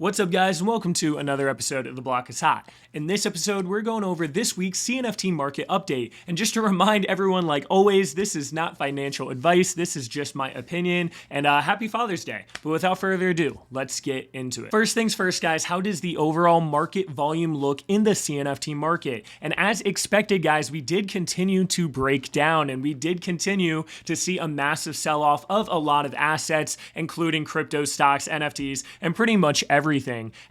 What's up, guys, and welcome to another episode of The Block is Hot. In this episode, we're going over this week's CNFT market update. And just to remind everyone, like always, this is not financial advice. This is just my opinion. And happy Father's Day. But without further ado, let's get into it. First things first, guys, how does the overall market volume look in the CNFT market? And as expected, guys, we did continue to break down, and we did continue to see a massive sell-off of a lot of assets, including crypto stocks, NFTs, and pretty much everything.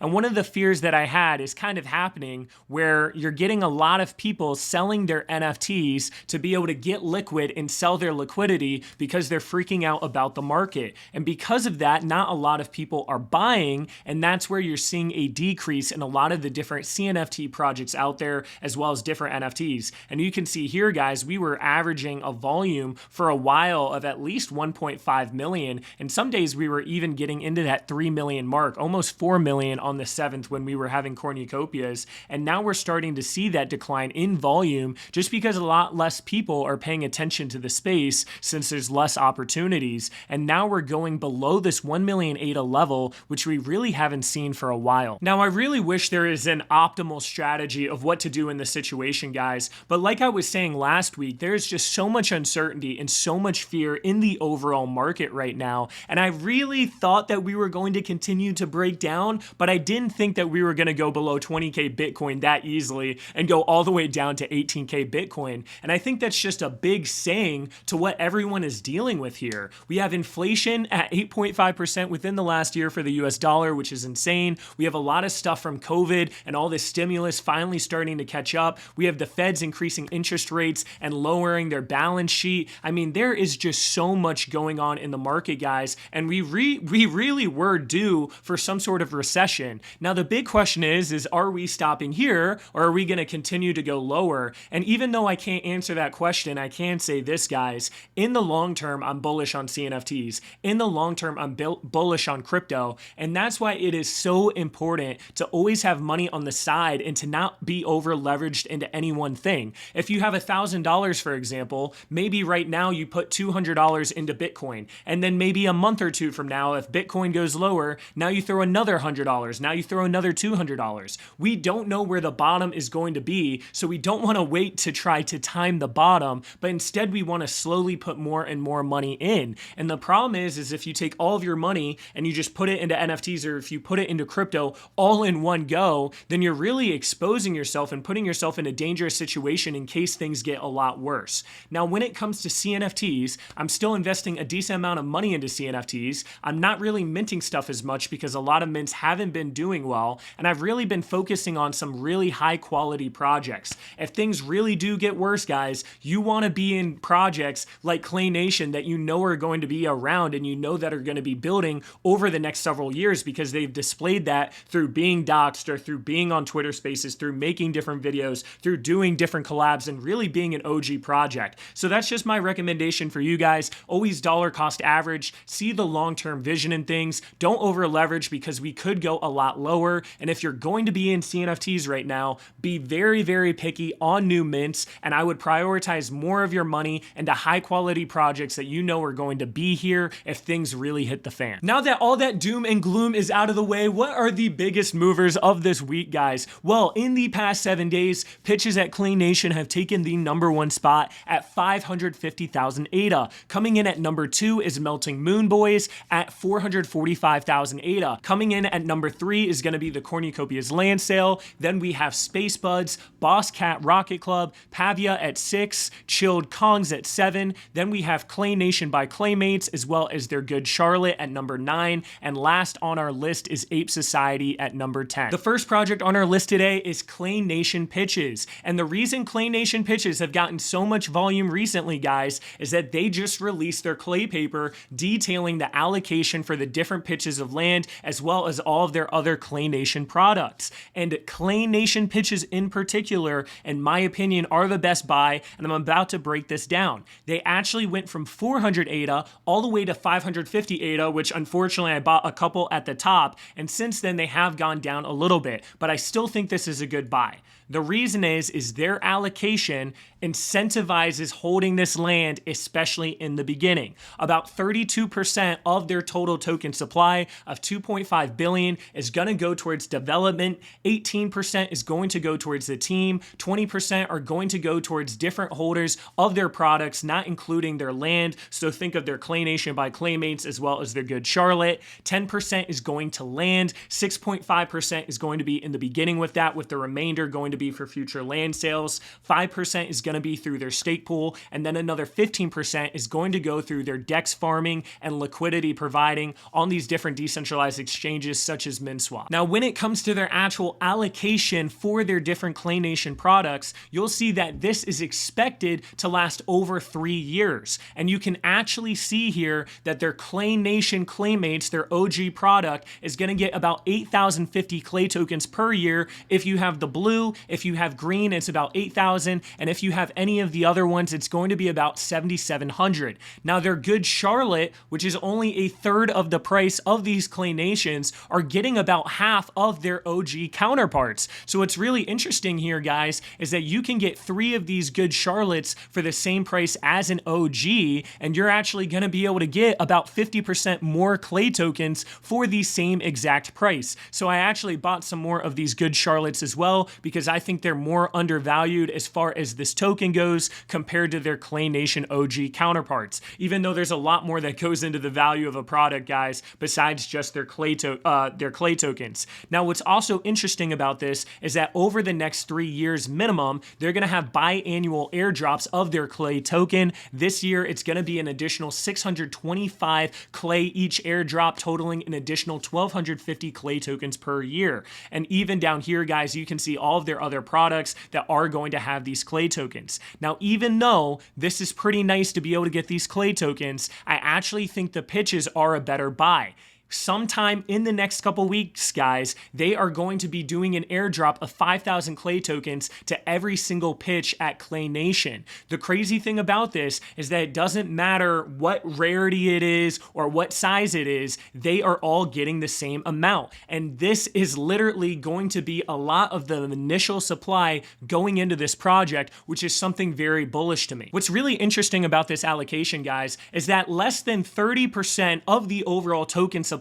And one of the fears that I had is kind of happening where you're getting a lot of people selling their NFTs to be able to get liquid and sell their liquidity because they're freaking out about the market. And because of that, not a lot of people are buying, and that's where you're seeing a decrease in a lot of the different CNFT projects out there, as well as different NFTs. And you can see here, guys, we were averaging a volume for a while of at least 1.5 million, and some days we were even getting into that 3 million mark, almost 4 million on the 7th when we were having Cornucopias. And now we're starting to see that decline in volume just because a lot less people are paying attention to the space since there's less opportunities. And now we're going below this 1 million ADA level, which we really haven't seen for a while. Now, I really wish there is an optimal strategy of what to do in this situation, guys. But like I was saying last week, there's just so much uncertainty and so much fear in the overall market right now. And I really thought that we were going to continue to break down, but I didn't think that we were going to go below 20K Bitcoin that easily and go all the way down to 18K Bitcoin. And I think that's just a big saying to what everyone is dealing with here. We have inflation at 8.5% within the last year for the US dollar, which is insane. We have a lot of stuff from COVID and all this stimulus finally starting to catch up. We have the Feds increasing interest rates and lowering their balance sheet. I mean, there is just so much going on in the market, guys, and we really were due for some sort of recession. Now, the big question is are we stopping here, or are we going to continue to go lower? And even though I can't answer that question, I can say this, guys. In the long term, I'm bullish on CNFTs. In the long term, I'm bullish on crypto. And that's why it is so important to always have money on the side and to not be over leveraged into any one thing. If you have $1,000, for example, maybe right now you put $200 into Bitcoin. And then maybe a month or two from now, if Bitcoin goes lower, now you throw another $100. Now you throw another $200. We don't know where the bottom is going to be, so we don't want to wait to try to time the bottom, but instead we want to slowly put more and more money in. And the problem is if you take all of your money and you just put it into NFTs, or if you put it into crypto all in one go, then you're really exposing yourself and putting yourself in a dangerous situation in case things get a lot worse. Now, when it comes to CNFTs, I'm still investing a decent amount of money into CNFTs. I'm not really minting stuff as much because a lot of mints haven't been doing well, and I've really been focusing on some really high quality projects. If things really do get worse, guys, you want to be in projects like Clay Nation that you know are going to be around and you know that are going to be building over the next several years because they've displayed that through being doxed or through being on Twitter Spaces, through making different videos, through doing different collabs, and really being an OG project. So that's just my recommendation for you guys. Always dollar cost average, see the long-term vision in things, don't over leverage because we could go a lot lower. And if you're going to be in CNFTs right now, be very picky on new mints, and I would prioritize more of your money into high quality projects that you know are going to be here if things really hit the fan. Now that all that doom and gloom is out of the way, what are the biggest movers of this week, guys? Well, in the past 7 days, pitches at Clay Nation have taken the #1 spot at 550,000 ADA. Coming in at #2 is Melting Moon Boys at 445,000 ADA. Coming in at #3 is going to be the Cornucopias land sale. Then we have Space Buds, Boss Cat Rocket Club, Pavia at 6, Chilled Kongs at 7. Then we have Clay Nation by Claymates, as well as their Good Charlotte at #9. And last on our list is Ape Society at #10. The first project on our list today is Clay Nation Pitches. And the reason Clay Nation Pitches have gotten so much volume recently, guys, is that they just released their clay paper detailing the allocation for the different pitches of land, as well as all of their other Clay Nation products. And Clay Nation Pitches in particular, in my opinion, are the best buy, and I'm about to break this down. They actually went from 400 ADA all the way to 550 ADA, which unfortunately I bought a couple at the top, and since then they have gone down a little bit, but I still think this is a good buy. The reason is their allocation incentivizes holding this land, especially in the beginning. About 32% of their total token supply of 2.5 billion is going to go towards development, 18% is going to go towards the team, 20% are going to go towards different holders of their products, not including their land. So think of their Clay Nation by Claymates as well as their Good Charlotte. 10% is going to land, 6.5% is going to be in the beginning with that, with the remainder going to be for future land sales. 5% is going to be through their stake pool, and then another 15% is going to go through their DEX farming and liquidity providing on these different decentralized exchanges such as MinSwap. Now, when it comes to their actual allocation for their different Clay Nation products, you'll see that this is expected to last over 3 years. And you can actually see here that their Clay Nation Claymates, their OG product, is going to get about 8,050 Clay tokens per year. If you have the blue, if you have green, it's about 8,000. And if you have any of the other ones, it's going to be about 7,700. Now, their Good Charlotte, which is only a third of the price of these Clay Nations, are getting about half of their OG counterparts. So what's really interesting here, guys, is that you can get 3 of these Good Charlottes for the same price as an OG, and you're actually going to be able to get about 50% more Clay tokens for the same exact price. So I actually bought some more of these Good Charlottes as well because I think they're more undervalued as far as this token goes compared to their Clay Nation OG counterparts, even though there's a lot more that goes into the value of a product, guys, besides just their Clay tokens. Now, what's also interesting about this is that over the next 3 years minimum, they're going to have biannual airdrops of their Clay token. This year, it's going to be an additional 625 Clay each airdrop, totaling an additional 1,250 Clay tokens per year. And even down here, guys, you can see all of their other products that are going to have these Clay tokens. Now, even though this is pretty nice to be able to get these Clay tokens, I actually think the pitches are a better buy. Sometime in the next couple weeks, guys, they are going to be doing an airdrop of 5,000 Clay tokens to every single pitch at Clay Nation. The crazy thing about this is that it doesn't matter what rarity it is or what size it is, they are all getting the same amount. And this is literally going to be a lot of the initial supply going into this project, which is something very bullish to me. What's really interesting about this allocation, guys, is that less than 30% of the overall token supply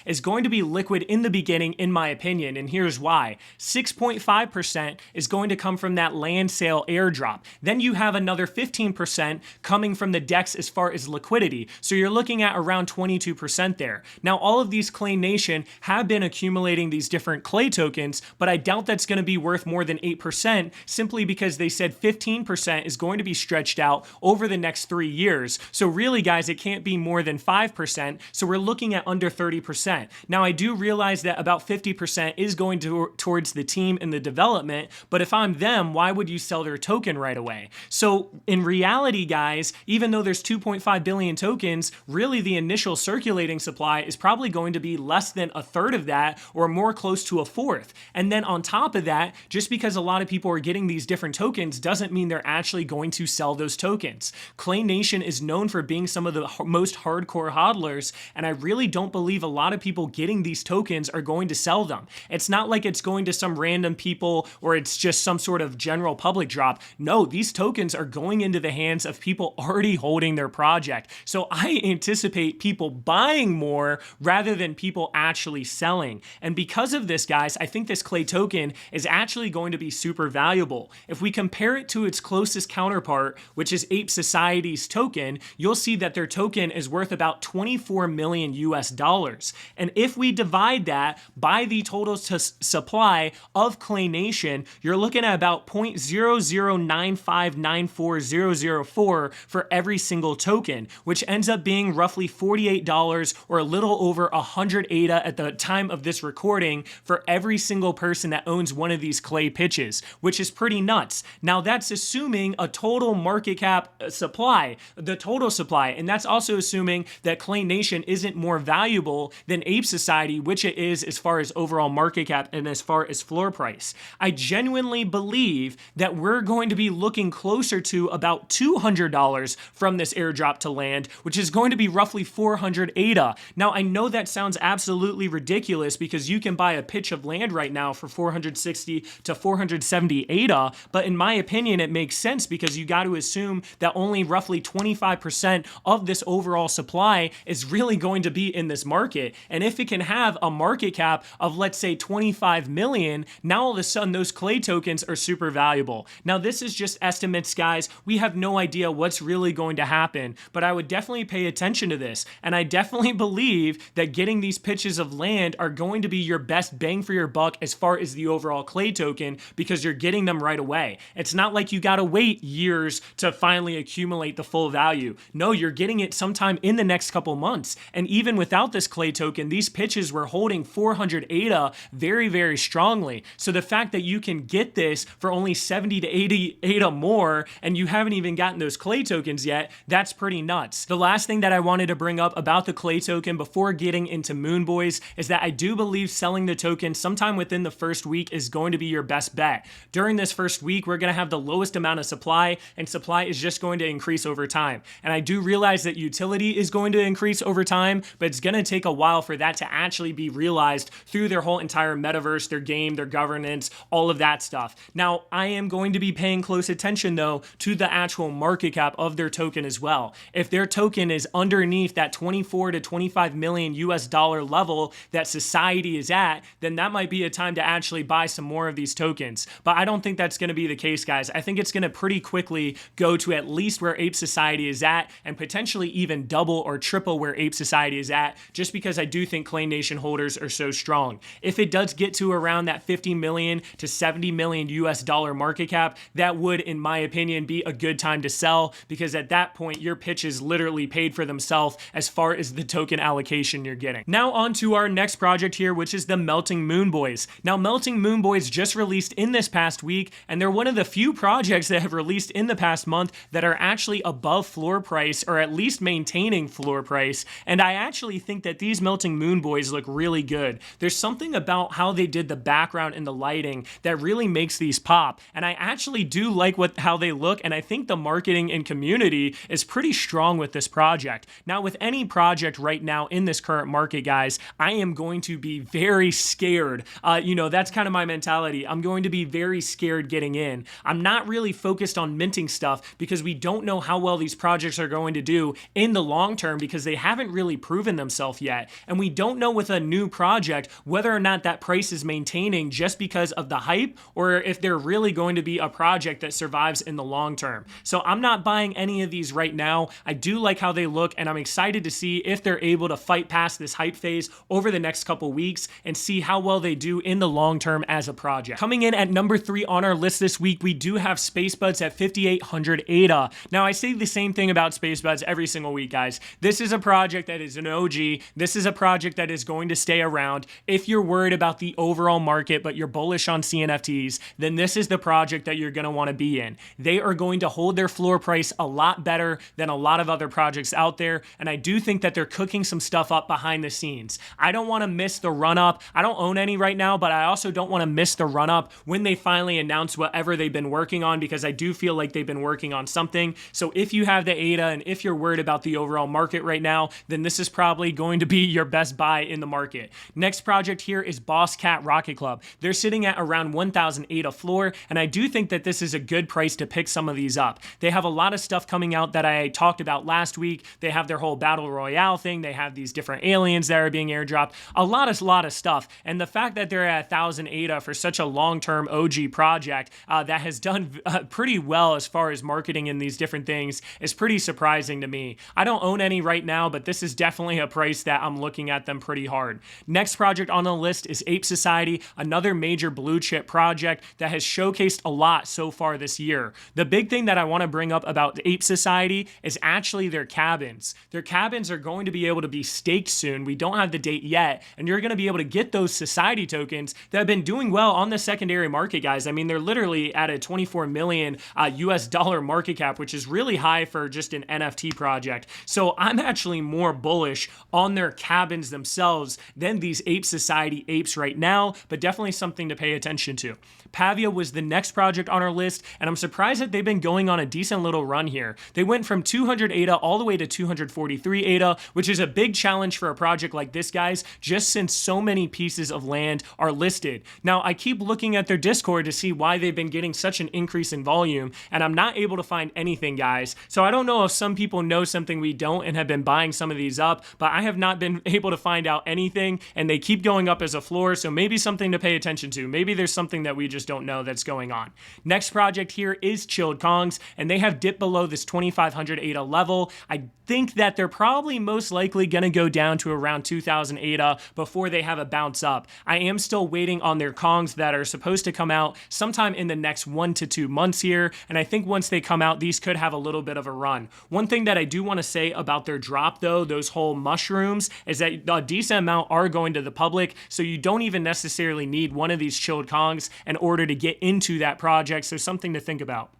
is going to be liquid in the beginning, in my opinion, and here's why. 6.5% is going to come from that land sale airdrop. Then you have another 15% coming from the DEX as far as liquidity. So you're looking at around 22% there. Now, all of these Clay Nation have been accumulating these different Clay tokens, but I doubt that's going to be worth more than 8% simply because they said 15% is going to be stretched out over the next 3 years. So really, guys, it can't be more than 5%. So we're looking at under 30%. Now, I do realize that about 50% is going towards the team and the development, but if I'm them, why would you sell their token right away? So in reality, guys, even though there's 2.5 billion tokens, really the initial circulating supply is probably going to be less than a third of that or more close to a fourth. And then on top of that, just because a lot of people are getting these different tokens doesn't mean they're actually going to sell those tokens. Clay Nation is known for being some of the most hardcore hodlers, and I really don't believe a lot of people getting these tokens are going to sell them. It's not like it's going to some random people or it's just some sort of general public drop. No, these tokens are going into the hands of people already holding their project. So I anticipate people buying more rather than people actually selling. And because of this, guys, I think this Clay token is actually going to be super valuable. If we compare it to its closest counterpart, which is Ape Society's token, you'll see that their token is worth about 24 million US dollars. And if we divide that by the total supply of Clay Nation, you're looking at about 0.009594004 for every single token, which ends up being roughly $48 or a little over 100 ADA at the time of this recording for every single person that owns one of these Clay pitches, which is pretty nuts. Now, that's assuming a total market cap supply, the total supply, and that's also assuming that Clay Nation isn't more valuable than Ape Society, which it is as far as overall market cap and as far as floor price. I genuinely believe that we're going to be looking closer to about $200 from this airdrop to land, which is going to be roughly 400 ADA. Now, I know that sounds absolutely ridiculous because you can buy a pitch of land right now for 460 to 470 ADA, but in my opinion, it makes sense because you got to assume that only roughly 25% of this overall supply is really going to be in this market. market. And if it can have a market cap of, let's say, 25 million, now all of a sudden those clay tokens are super valuable. Now, this is just estimates, guys. We have no idea what's really going to happen, but I would definitely pay attention to this. And I definitely believe that getting these pitches of land are going to be your best bang for your buck as far as the overall clay token, because you're getting them right away. It's not like you got to wait years to finally accumulate the full value. No, you're getting it sometime in the next couple months. And even without this clay token, these pitches were holding 400 ADA very, very strongly. So the fact that you can get this for only 70 to 80 ADA more, and you haven't even gotten those clay tokens yet, that's pretty nuts. The last thing that I wanted to bring up about the clay token before getting into Moon Boys is that I do believe selling the token sometime within the first week is going to be your best bet. During this first week, we're going to have the lowest amount of supply, and supply is just going to increase over time. And I do realize that utility is going to increase over time, but it's going to take a while for that to actually be realized through their whole entire metaverse, their game, their governance, all of that stuff. Now, I am going to be paying close attention, though, to the actual market cap of their token as well. If their token is underneath that 24 to 25 million US dollar level that society is at, then that might be a time to actually buy some more of these tokens. But I don't think that's going to be the case, guys. I think it's going to pretty quickly go to at least where Ape Society is at, and potentially even double or triple where Ape Society is at, just because I do think Clay Nation holders are so strong. If it does get to around that 50 million to 70 million US dollar market cap, that would, in my opinion, be a good time to sell, because at that point, your pitches literally paid for themselves as far as the token allocation you're getting. Now on to our next project here, which is the Melting Moon Boys. Now, Melting Moon Boys just released in this past week, and they're one of the few projects that have released in the past month that are actually above floor price, or at least maintaining floor price. And I actually think that these Melting Moon Boys look really good. There's something about how they did the background and the lighting that really makes these pop. And I actually do like how they look, and I think the marketing and community is pretty strong with this project. Now, with any project right now in this current market, guys, I am going to be very scared. That's kind of my mentality. I'm going to be very scared getting in. I'm not really focused on minting stuff because we don't know how well these projects are going to do in the long term, because they haven't really proven themselves yet. And we don't know with a new project whether or not that price is maintaining just because of the hype, or if they're really going to be a project that survives in the long term. So I'm not buying any of these right now. I do like how they look, and I'm excited to see if they're able to fight past this hype phase over the next couple weeks and see how well they do in the long term as a project. Coming in at number 3 on our list this week, we do have SpaceBuds at 5,800 ADA. Now, I say the same thing about SpaceBuds every single week, guys. This is a project that is an OG. This is a project that is going to stay around. If you're worried about the overall market, but you're bullish on CNFTs, then this is the project that you're going to want to be in. They are going to hold their floor price a lot better than a lot of other projects out there, and I do think that they're cooking some stuff up behind the scenes. I don't want to miss the run-up. I don't own any right now, but I also don't want to miss the run-up when they finally announce whatever they've been working on, because I do feel like they've been working on something. So if you have the ADA and if you're worried about the overall market right now, then this is probably going to be your best buy in the market. Next project here is Boss Cat Rocket Club. They're sitting at around 1,000 ADA floor, and I do think that this is a good price to pick some of these up. They have a lot of stuff coming out that I talked about last week. They have their whole Battle Royale thing. They have these different aliens that are being airdropped. A lot of stuff. And the fact that they're at 1,000 ADA for such a long-term OG project that has done pretty well as far as marketing in these different things is pretty surprising to me. I don't own any right now, but this is definitely a price that I'm looking at them pretty hard. Next project on the list is Ape Society, another major blue chip project that has showcased a lot so far this year. The big thing that I want to bring up about Ape Society is actually their cabins. Their cabins are going to be able to be staked soon. We don't have the date yet, and you're going to be able to get those society tokens that have been doing well on the secondary market, guys. I mean, they're literally at a 24 million US dollar market cap, which is really high for just an NFT project. So I'm actually more bullish on their cabins themselves than these Ape Society apes right now, but definitely something to pay attention to. Pavia was the next project on our list, and I'm surprised that they've been going on a decent little run here. They went from 200 ADA all the way to 243 ADA, which is a big challenge for a project like this, guys, just since so many pieces of land are listed. Now, I keep looking at their Discord to see why they've been getting such an increase in volume, and I'm not able to find anything, guys. So I don't know if some people know something we don't and have been buying some of these up, but I have have not been able to find out anything, and they keep going up as a floor, so maybe something to pay attention to. Maybe there's something that we just don't know that's going on. Next project here is Chilled Kongs, and they have dipped below this 2500 ADA level. I think that they're probably most likely going to go down to around 2000 ADA before they have a bounce up. I am still waiting on their Kongs that are supposed to come out sometime in the next 1 to 2 months here, and I think once they come out, these could have a little bit of a run. One thing that I do want to say about their drop though, those whole mushrooms, is that a decent amount are going to the public, so you don't even necessarily need one of these Chilled Kongs in order to get into that project, so something to think about.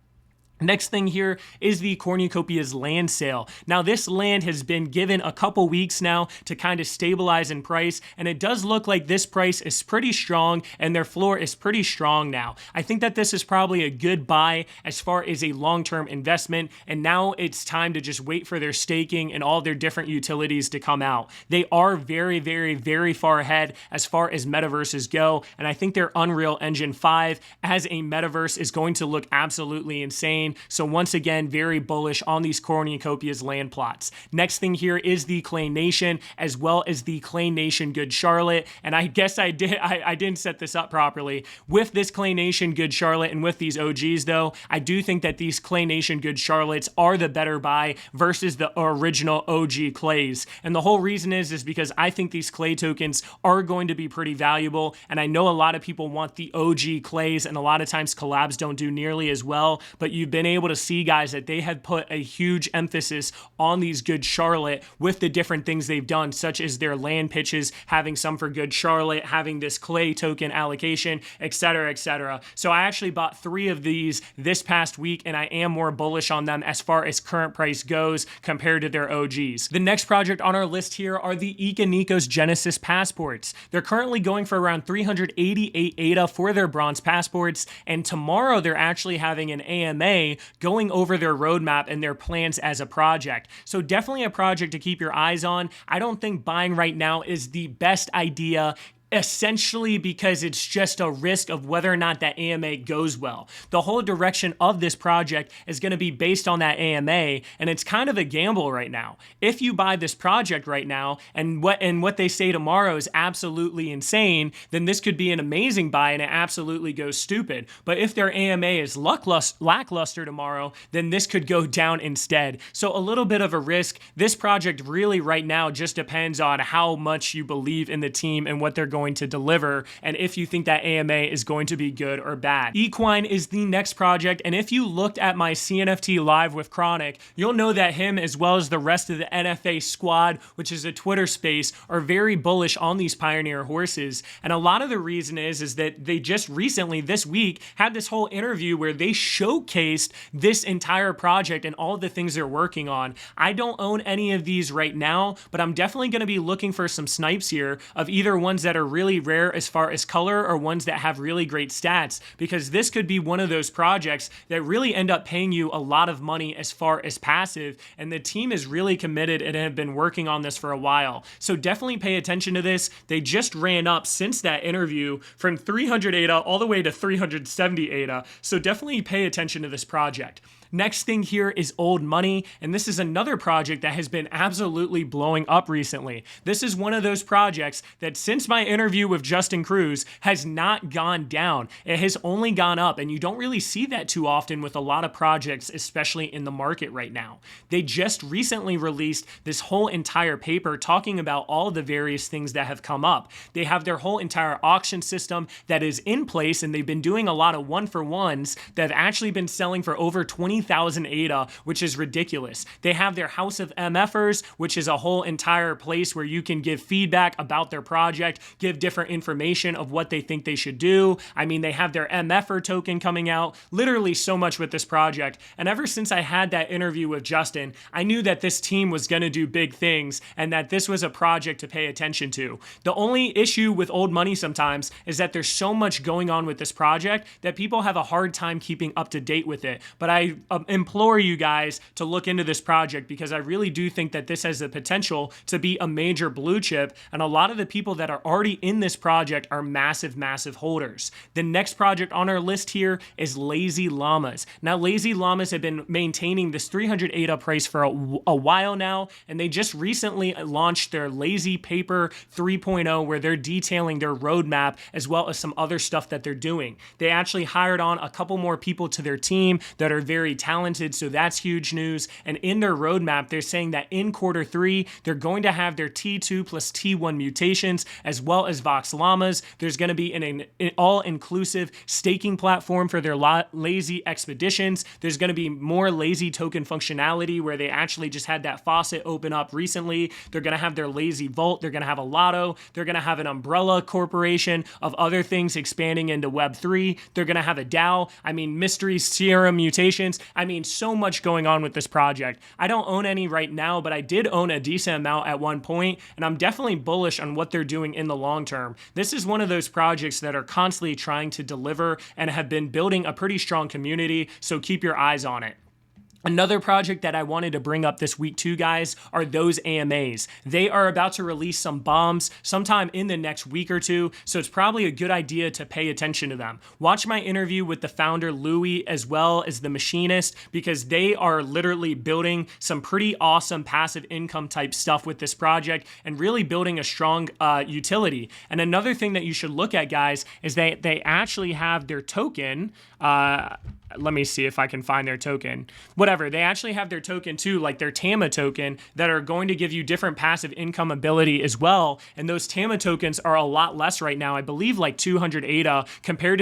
Next thing here is the Cornucopias land sale. Now this land has been given a couple weeks now to kind of stabilize in price, and it does look like this price is pretty strong and their floor is pretty strong now. I think that this is probably a good buy as far as a long-term investment, and now it's time to just wait for their staking and all their different utilities to come out. They are very, very, very far ahead as far as metaverses go, and I think their Unreal Engine 5 as a metaverse is going to look absolutely insane. So once again, very bullish on these Cornucopias land plots. Next thing here is the Clay Nation, as well as the Clay Nation Good Charlotte. And I guess I didn't set this up properly. With this Clay Nation Good Charlotte and with these OGs though, I do think that these Clay Nation Good Charlottes are the better buy versus the original OG Clays. And the whole reason is because I think these Clay tokens are going to be pretty valuable. And I know a lot of people want the OG Clays, and a lot of times collabs don't do nearly as well, but you've been able to see, guys, that they have put a huge emphasis on these Good Charlotte with the different things they've done, such as their land pitches, having some for Good Charlotte, having this Clay token allocation, etc., etc. So I actually bought 3 of these this past week, and I am more bullish on them as far as current price goes compared to their OGs. The next project on our list here are the Econico's Genesis passports. They're currently going for around 388 ADA for their bronze passports, and tomorrow they're actually having an AMA going over their roadmap and their plans as a project. So definitely a project to keep your eyes on. I don't think buying right now is the best idea, essentially because it's just a risk of whether or not that AMA goes well. The whole direction of this project is going to be based on that AMA, and it's kind of a gamble right now. If you buy this project right now and what they say tomorrow is absolutely insane, then this could be an amazing buy and it absolutely goes stupid. But if their AMA is lackluster tomorrow, then this could go down instead. So a little bit of a risk. This project really right now just depends on how much you believe in the team and what they're going to deliver, and if you think that AMA is going to be good or bad. Ecoin is the next project, and if you looked at my CNFT live with Chronic, you'll know that him as well as the rest of the NFA squad, which is a Twitter space, are very bullish on these Pioneer horses. And a lot of the reason is that they just recently, this week, had this whole interview where they showcased this entire project and all the things they're working on. I don't own any of these right now, but I'm definitely going to be looking for some snipes here of either ones that are really rare as far as color or ones that have really great stats, because this could be one of those projects that really end up paying you a lot of money as far as passive, and the team is really committed and have been working on this for a while. So definitely pay attention to this. They just ran up since that interview from 300 ADA all the way to 370 ADA, so definitely pay attention to this project. Next thing here is Old Money, and this is another project that has been absolutely blowing up recently. This is one of those projects that since my interview with Justin Cruz has not gone down. It has only gone up, and you don't really see that too often with a lot of projects, especially in the market right now. They just recently released this whole entire paper talking about all the various things that have come up. They have their whole entire auction system that is in place, and they've been doing a lot of one-for-ones that have actually been selling for over 20,000 ADA, which is ridiculous. They have their House of MFers, which is a whole entire place where you can give feedback about their project, give different information of what they think they should do. I mean, they have their MFer token coming out, literally so much with this project. And ever since I had that interview with Justin, I knew that this team was going to do big things and that this was a project to pay attention to. The only issue with Old Money sometimes is that there's so much going on with this project that people have a hard time keeping up to date with it. But I implore you guys to look into this project, because I really do think that this has the potential to be a major blue chip, and a lot of the people that are already in this project are massive, massive holders. The next project on our list here is Lazy Llamas. Now, Lazy Llamas have been maintaining this 300 ADA price for a while now, and they just recently launched their Lazy Paper 3.0, where they're detailing their roadmap as well as some other stuff that they're doing. They actually hired on a couple more people to their team that are very talented, so that's huge news. And in their roadmap, they're saying that in Q3, they're going to have their T2 plus T1 mutations as well as Vox Llamas. There's going to be an all-inclusive staking platform for their Lazy expeditions. There's going to be more Lazy token functionality, where they actually just had that faucet open up recently. They're going to have their Lazy Vault. They're going to have a Lotto. They're going to have an umbrella corporation of other things expanding into Web3. They're going to have a DAO. I mean, mystery serum mutations. I mean, so much going on with this project. I don't own any right now, but I did own a decent amount at one point, and I'm definitely bullish on what they're doing in the long term. This is one of those projects that are constantly trying to deliver and have been building a pretty strong community, so keep your eyes on it. Another project that I wanted to bring up this week too, guys, are those AMAs. They are about to release some bombs sometime in the next week or two, so it's probably a good idea to pay attention to them. Watch my interview with the founder, Louis, as well as the machinist, because they are literally building some pretty awesome passive income type stuff with this project and really building a strong utility. And another thing that you should look at, guys, is that they actually have their token. Let me see if I can find their token. Whatever, they actually have their token too, like their TAMA token, that are going to give you different passive income ability as well. And those TAMA tokens are a lot less right now. I believe like 200 ADA compared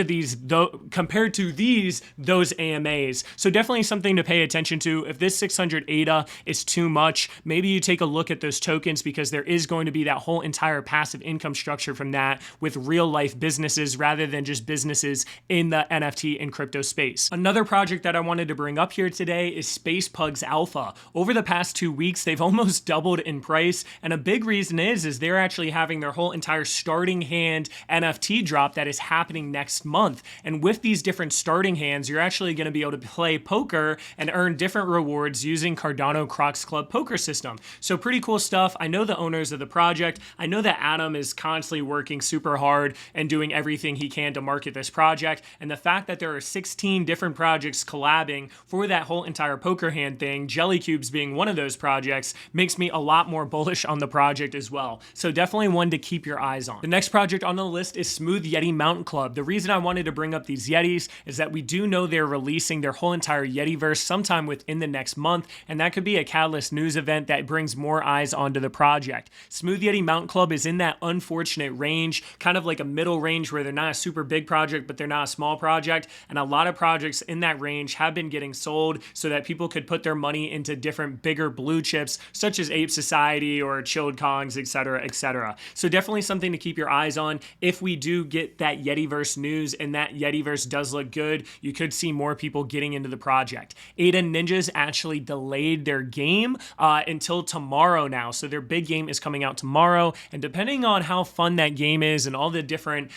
to those AMAs. So definitely something to pay attention to. If this 600 ADA is too much, maybe you take a look at those tokens, because there is going to be that whole entire passive income structure from that with real life businesses rather than just businesses in the NFT and crypto space. Another project that I wanted to bring up here today is Space Pugs Alpha. Over the past 2 weeks, they've almost doubled in price, and a big reason is they're actually having their whole entire starting hand NFT drop that is happening next month. And with these different starting hands, you're actually going to be able to play poker and earn different rewards using Cardano Crocs Club poker system. So pretty cool stuff. I know the owners of the project. I know that Adam is constantly working super hard and doing everything he can to market this project. And the fact that there are 16 different projects collabing for that whole entire poker hand thing, Jelly Cubes being one of those projects, makes me a lot more bullish on the project as well. So definitely one to keep your eyes on. The next project on the list is Smooth Yeti Mountain Club. The reason I wanted to bring up these Yetis is that we do know they're releasing their whole entire Yetiverse sometime within the next month, and that could be a catalyst news event that brings more eyes onto the project. Smooth Yeti Mountain Club is in that unfortunate range, kind of like a middle range where they're not a super big project, but they're not a small project, and a lot of projects in that range have been getting sold so that people could put their money into different bigger blue chips such as Ape Society or Chilled Kongs, etc., etc. So definitely something to keep your eyes on. If we do get that Yetiverse news and that Yetiverse does look good, you could see more people getting into the project. ADA Ninjas actually delayed their game until tomorrow now, so their big game is coming out tomorrow, and depending on how fun that game is and all the different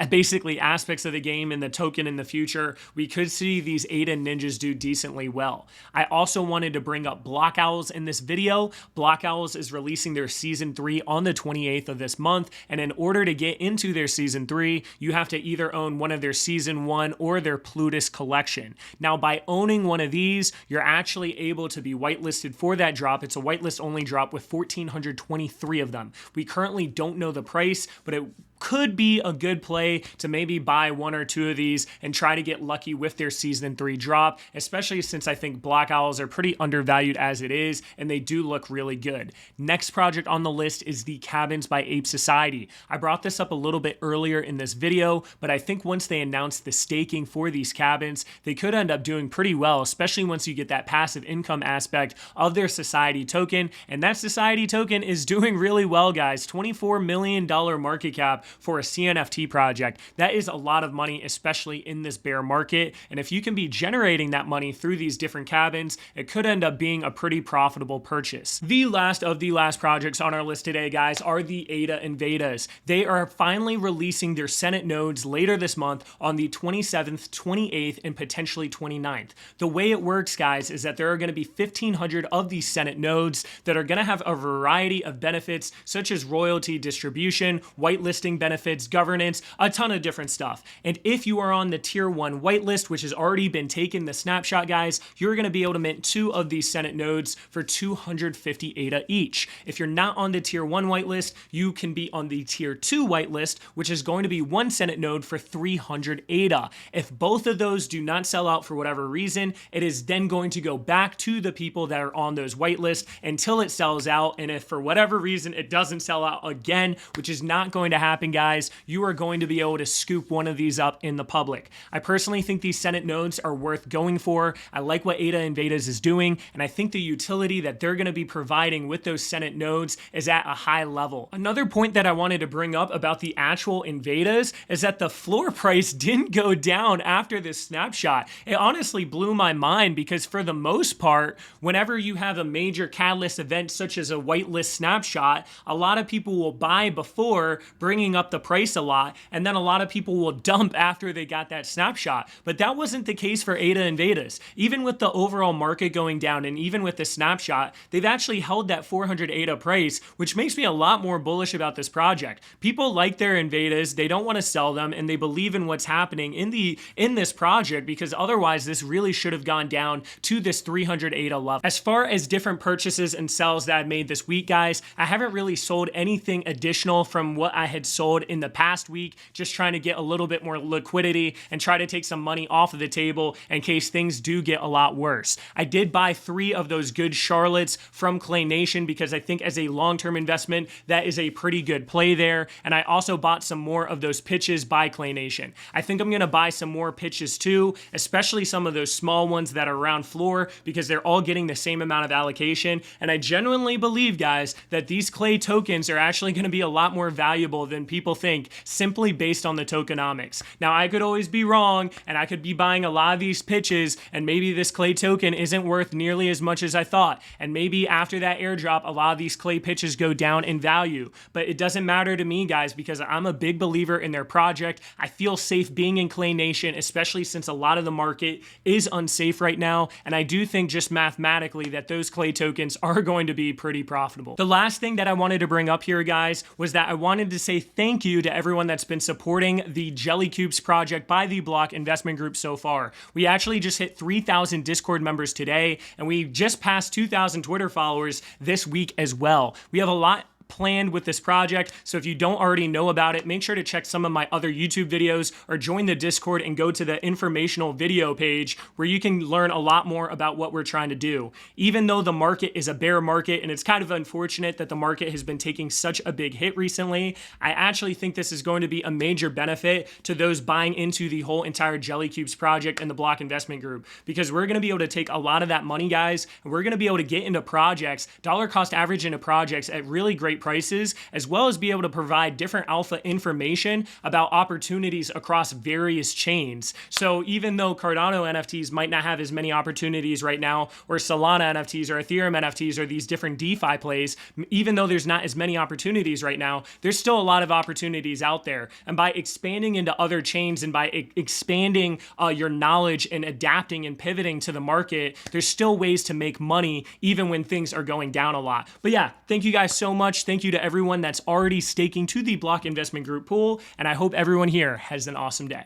basically aspects of the game and the token in the future, we could see these ADA Ninjas do decently well. I also wanted to bring up Block Owls in this video. Block Owls is releasing their Season 3 on the 28th of this month, and in order to get into their Season 3, you have to either own one of their Season 1 or their Plutus collection. Now, by owning one of these, you're actually able to be whitelisted for that drop. It's a whitelist only drop with 1,423 of them. We currently don't know the price, but it could be a good play to maybe buy one or two of these and try to get lucky with their Season 3 drop, especially since I think Block Owls are pretty undervalued as it is, and they do look really good. Next project on the list is the Cabins by Ape Society. I brought this up a little bit earlier in this video, but I think once they announce the staking for these cabins, they could end up doing pretty well, especially once you get that passive income aspect of their Society token, and that Society token is doing really well, guys. $24 million market cap for a CNFT project. That is a lot of money, especially in this bear market. And if you can be generating that money through these different cabins, it could end up being a pretty profitable purchase. The last of the last projects on our list today, guys, are the ADA and Vedas. They are finally releasing their Senate nodes later this month on the 27th, 28th, and potentially 29th. The way it works, guys, is that there are going to be 1,500 of these Senate nodes that are going to have a variety of benefits, such as royalty distribution, whitelisting benefits, governance, a ton of different stuff. And if you are on the tier 1 whitelist, which has already been taken, the snapshot, guys, you're going to be able to mint 2 of these Senate nodes for 250 ADA each. If you're not on the tier 1 whitelist, you can be on the tier 2 whitelist, which is going to be 1 Senate node for 300 ADA. If both of those do not sell out for whatever reason, it is then going to go back to the people that are on those whitelists until it sells out. And if for whatever reason it doesn't sell out again, which is not going to happen, guys, you are going to be able to scoop one of these up in the public. I personally think these Senate nodes are worth going for. I like what ADA and Vedas is doing, and I think the utility that they're going to be providing with those Senate nodes is at a high level. Another point that I wanted to bring up about the actual Vedas is that the floor price didn't go down after this snapshot. It honestly blew my mind because for the most part, whenever you have a major catalyst event such as a whitelist snapshot, a lot of people will buy before, bringing up the price a lot, and then a lot of people will dump after they got that snapshot. But that wasn't the case for ADA and Vedas. Even with the overall market going down and even with the snapshot, they've actually held that 400 ADA price, which makes me a lot more bullish about this project. People like their Vedas, they don't want to sell them, and they believe in what's happening in this project, because otherwise this really should have gone down to this 300 ADA level. As far as different purchases and sells that I made this week, guys, I haven't really sold anything additional from what I had sold in the past week, just trying to get a little bit more liquidity and try to take some money off of the table in case things do get a lot worse. I did buy 3 of those good Charlottes from Clay Nation because I think as a long-term investment, that is a pretty good play there. And I also bought some more of those pitches by Clay Nation. I think I'm going to buy some more pitches too, especially some of those small ones that are around floor, because they're all getting the same amount of allocation. And I genuinely believe, guys, that these Clay tokens are actually going to be a lot more valuable than people think, simply based on the tokenomics. Now, I could always be wrong, and I could be buying a lot of these pitches, and maybe this Clay token isn't worth nearly as much as I thought. And maybe after that airdrop, a lot of these Clay pitches go down in value. But it doesn't matter to me, guys, because I'm a big believer in their project. I feel safe being in Clay Nation, especially since a lot of the market is unsafe right now. And I do think just mathematically that those Clay tokens are going to be pretty profitable. The last thing that I wanted to bring up here, guys, was that I wanted to say thank you to everyone that's been supporting the Jelly Cubes project by the Block Investment Group so far. We actually just hit 3,000 Discord members today, and we just passed 2,000 Twitter followers this week as well. We have a lot planned with this project, so if you don't already know about it, make sure to check some of my other YouTube videos or join the Discord and go to the informational video page where you can learn a lot more about what we're trying to do. Even though the market is a bear market, and it's kind of unfortunate that the market has been taking such a big hit recently, I actually think this is going to be a major benefit to those buying into the whole entire Jelly Cubes project and the Block Investment Group, because we're going to be able to take a lot of that money, guys, and we're going to be able to get into projects, dollar cost average into projects at really great prices, as well as be able to provide different alpha information about opportunities across various chains. So even though Cardano NFTs might not have as many opportunities right now, or Solana NFTs or Ethereum NFTs or these different DeFi plays, even though there's not as many opportunities right now, there's still a lot of opportunities out there. And by expanding into other chains and by expanding your knowledge and adapting and pivoting to the market, there's still ways to make money even when things are going down a lot. But yeah, thank you guys so much. Thank you to everyone that's already staking to the Block Investment Group pool, and I hope everyone here has an awesome day.